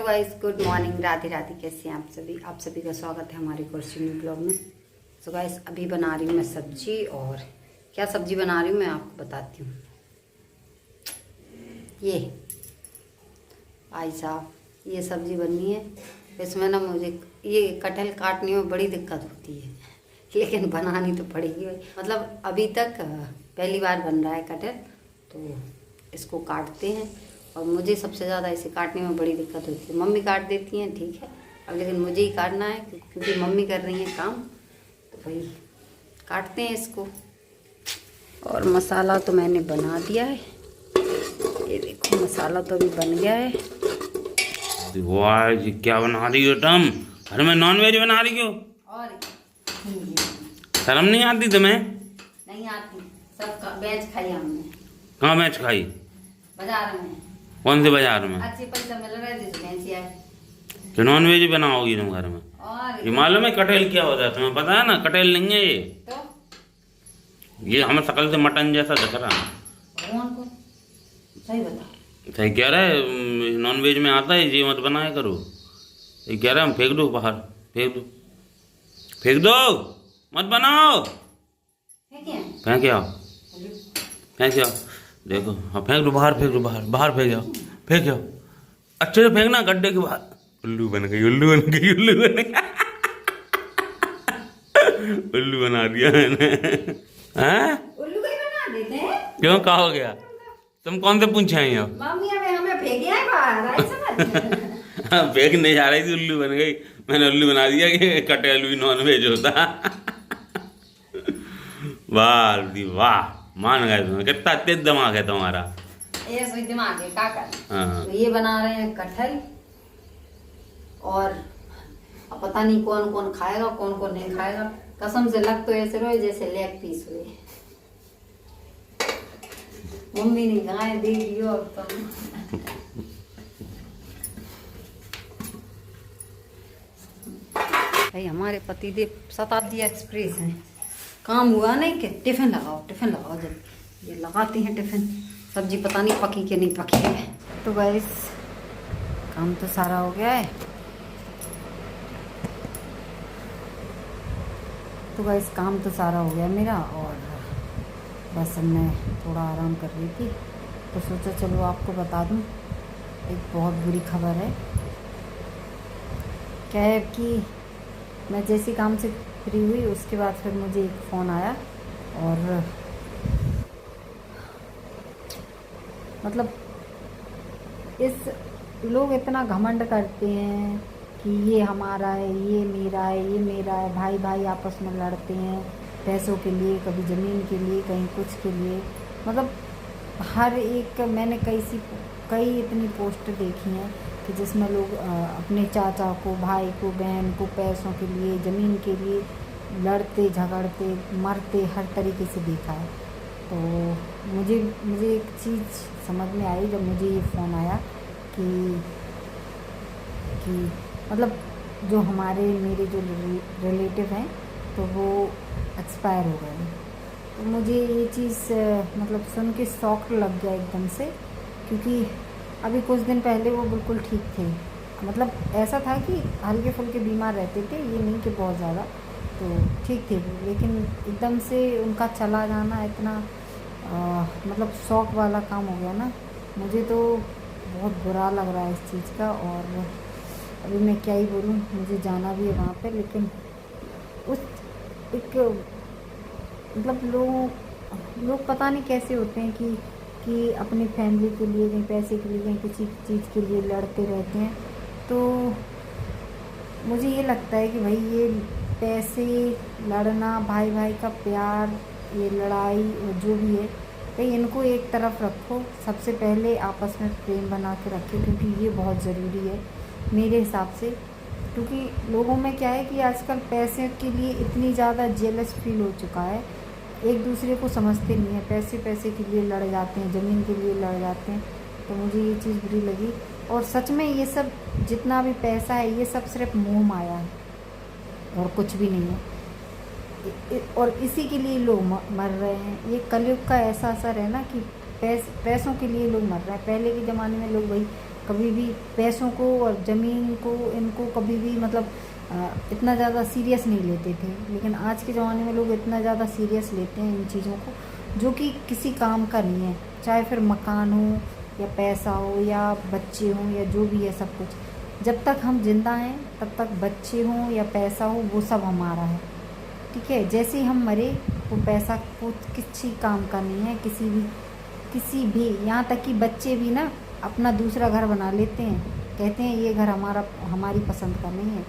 Guys, good morning, Radhe Radhe. कैसे हैं आप सभी का स्वागत है हमारे न्यू ब्लॉग में। सो गाइस, अभी बना रही हूँ मैं सब्जी। और क्या सब्जी बना रही हूँ मैं आपको बताती हूँ। ये भाई साहब, ये सब्जी बननी है। इसमें ना मुझे ये कटहल काटने में बड़ी दिक्कत होती है, लेकिन बनानी तो पड़ेगी। मतलब अभी तक पहली बार बन रहा है कटहल, तो इसको काटते हैं। और मुझे सबसे ज़्यादा इसे काटने में बड़ी दिक्कत होती है। मम्मी काट देती हैं, ठीक है, अब लेकिन मुझे ही काटना है क्योंकि मम्मी कर रही हैं काम, तो भाई काटते हैं इसको। और मसाला तो मैंने बना दिया है, ये देखो मसाला तो अभी बन गया है। वाह जी, क्या बना रही हो तुम? घर में नॉन वेज बना रही हो? और शर्म नहीं आती तुम्हें? नहीं आती, सब वेज खाई हमने। कहाँ मैच खाई? बाजार में। कौन से बाजार में? अच्छे पैसा मिल रहा है तो वेज आए। तो नॉन वेज बनाओगी तुम घर में? और ये मालूम है कटहल क्या होता है तुम्हें? पता है ना, कटहल नहीं है ये। तो ये हमें शकल से मटन जैसा दिख रहा है। भगवान को सही बता। सही कह रहा है, नॉन वेज में आता है, ये मत बनाया करो। ये कह रहा है हम फेंक दो बाहर, फेंक दो, फेंक दो, मत बनाओ। फेंक आओ, फेंक आओ। देखो, हाँ फेंक दो बाहर, फेंक दो बाहर, बाहर फेंक आओ, फेंक आओ। अच्छे से फेंकना, गड्ढे के बाहर। उल्लू बन गई, उल्लू बन गई, उल्लू बन गई। उल्लू बना दिया मैंने। हैं? उल्लू को ही बना देते हैं। क्यों, क्या हो गया? तुम कौन से पूछे आई हो? मम्मी हमें फेंके हैं बाहर, आई समझ। हाँ, फेंक नहीं जा रही थी, उल्लू बन गई। मैंने उल्लू बना दिया कि कटहल भी नॉन वेज होता। वाह दी वाह, मान गए तुम्हें। कितना तेज दिमाग है तुम्हारा। ये सोच दिमाग है काका। हाँ। तो ये बना रहे हैं कटहल, और अब पता नहीं कौन कौन खाएगा कौन कौन नहीं खाएगा। कसम से लग तो ऐसे रहे जैसे लेग पीस हुए। मम्मी ने गाय दे दियो अब तुम। भाई हमारे पतिदेव शताब्दी एक्सप्रेस हैं, काम हुआ नहीं कि टिफिन लगाओ जल्दी। ये लगाते हैं टिफिन। सब्जी पता नहीं पकी कि नहीं पकी है। तो गाइस, काम तो सारा हो गया है। तो गाइस, काम तो सारा हो गया मेरा, और बस मैं थोड़ा आराम कर रही थी, तो सोचा चलो आपको बता दूं। एक बहुत बुरी खबर है। क्या है कि मैं जैसे काम से फ्री हुई उसके बाद फिर मुझे एक फ़ोन आया, और मतलब इस लोग इतना घमंड करते हैं कि ये हमारा है, ये मेरा है, ये मेरा है। भाई भाई आपस में लड़ते हैं पैसों के लिए, कभी ज़मीन के लिए, कहीं कुछ के लिए। मतलब हर एक, मैंने कई इतनी पोस्ट देखी हैं कि जिसमें लोग अपने चाचा को, भाई को, बहन को पैसों के लिए, ज़मीन के लिए लड़ते झगड़ते मरते, हर तरीके से देखा है। तो मुझे एक चीज़ समझ में आई जब मुझे ये फ़ोन आया कि मतलब जो मेरे जो रिलेटिव हैं तो वो एक्सपायर हो गए। तो मुझे ये चीज़ मतलब सुन के शॉक लग गया एकदम से, क्योंकि अभी कुछ दिन पहले वो बिल्कुल ठीक थे। मतलब ऐसा था कि हल्के फुल्के बीमार रहते थे, ये नहीं कि बहुत ज़्यादा, तो ठीक थे। लेकिन एकदम से उनका चला जाना इतना मतलब शौक वाला काम हो गया ना। मुझे तो बहुत बुरा लग रहा है इस चीज़ का। और अभी मैं क्या ही बोलूँ, मुझे जाना भी है वहाँ पे, लेकिन उस एक मतलब लोग पता नहीं कैसे होते हैं कि अपनी फैमिली के लिए, कहीं पैसे के लिए, कहीं किसी चीज़ के लिए लड़ते रहते हैं। तो मुझे ये लगता है कि भाई ये पैसे, लड़ना, भाई भाई का प्यार, ये लड़ाई और जो भी है, भाई इनको एक तरफ रखो। सबसे पहले आपस में प्रेम बना के रखें, क्योंकि ये बहुत ज़रूरी है मेरे हिसाब से। क्योंकि लोगों में क्या है कि आजकल पैसे के लिए इतनी ज़्यादा जेलस फील हो चुका है, एक दूसरे को समझते नहीं है, पैसे के लिए लड़ जाते हैं, ज़मीन के लिए लड़ जाते हैं। तो मुझे ये चीज़ बुरी लगी। और सच में ये सब जितना भी पैसा है, ये सब सिर्फ मोह माया है और कुछ भी नहीं है। और इसी के लिए लोग मर रहे हैं। ये कलयुग का ऐसा असर है ना कि पैसों के लिए लोग मर रहे हैं। पहले के ज़माने में लोग भाई कभी भी पैसों को और ज़मीन को इनको कभी भी मतलब इतना ज़्यादा सीरियस नहीं लेते थे। लेकिन आज के ज़माने में लोग इतना ज़्यादा सीरियस लेते हैं इन चीज़ों को जो कि किसी काम का नहीं है, चाहे फिर मकान हो या पैसा हो या बच्चे हों या जो भी है सब कुछ। जब तक हम जिंदा हैं तब तक बच्चे हों या पैसा हो वो सब हमारा है, ठीक है। जैसे ही हम मरे वो पैसा को किसी काम का नहीं है, किसी भी यहाँ तक कि बच्चे भी ना अपना दूसरा घर बना लेते हैं, कहते हैं ये घर हमारी पसंद का नहीं है।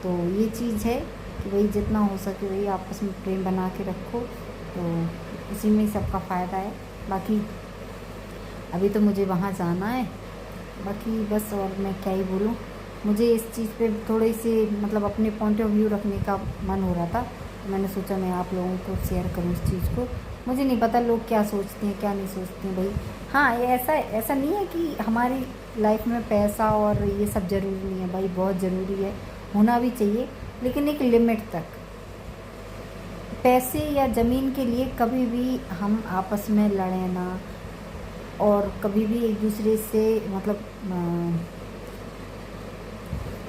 तो ये चीज़ है कि भाई जितना हो सके वही आपस में प्रेम बना के रखो, तो उसी में सबका फ़ायदा है। बाकी अभी तो मुझे वहाँ जाना है, बाकी बस और मैं क्या ही बोलूँ। मुझे इस चीज़ पे थोड़ी सी मतलब अपने पॉइंट ऑफ व्यू रखने का मन हो रहा था, तो मैंने सोचा मैं आप लोगों को शेयर करूँ इस चीज़ को। मुझे नहीं पता लोग क्या सोचते हैं क्या नहीं सोचते हैं भाई। हाँ, ये ऐसा नहीं है कि हमारी लाइफ में पैसा और ये सब ज़रूरी नहीं है भाई, बहुत ज़रूरी है, होना भी चाहिए, लेकिन एक लिमिट तक। पैसे या ज़मीन के लिए कभी भी हम आपस में लड़े ना, और कभी भी एक दूसरे से मतलब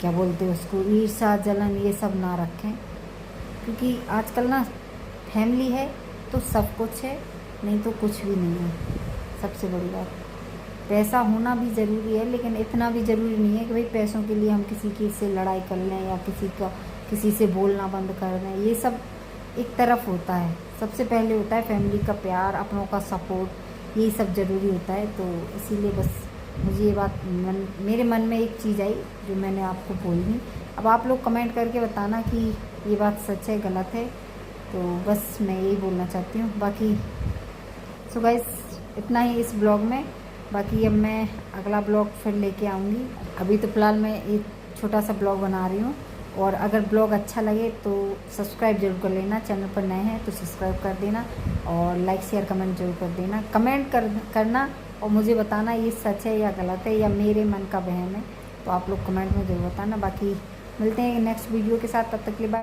क्या बोलते हैं उसको, ईर्ष्या जलन ये सब ना रखें, क्योंकि आजकल ना फैमिली है तो सब कुछ है, नहीं तो कुछ भी नहीं है। सबसे बड़ी बात, पैसा होना भी ज़रूरी है, लेकिन इतना भी ज़रूरी नहीं है कि भाई पैसों के लिए हम किसी की से लड़ाई कर लें या किसी से बोलना बंद कर दें। ये सब एक तरफ होता है, सबसे पहले होता है फैमिली का प्यार, अपनों का सपोर्ट, यही सब ज़रूरी होता है। तो इसीलिए बस मुझे ये बात मेरे मन में एक चीज़ आई जो मैंने आपको बोली। अब आप लोग कमेंट करके बताना कि ये बात सच है गलत है, तो बस मैं यही बोलना चाहती हूँ। बाकी सो गाइस इतना ही इस ब्लॉग में, बाकी अब मैं अगला ब्लॉग फिर लेके आऊँगी। अभी तो फ़िलहाल मैं एक छोटा सा ब्लॉग बना रही हूँ, और अगर ब्लॉग अच्छा लगे तो सब्सक्राइब जरूर कर लेना, चैनल पर नए हैं तो सब्सक्राइब कर देना, और लाइक शेयर कमेंट जरूर कर देना। कमेंट करना और मुझे बताना ये सच है या गलत है या मेरे मन का वहम है, तो आप लोग कमेंट में ज़रूर बताना। बाकी मिलते हैं नेक्स्ट वीडियो के साथ, तब तक के लिए बाय।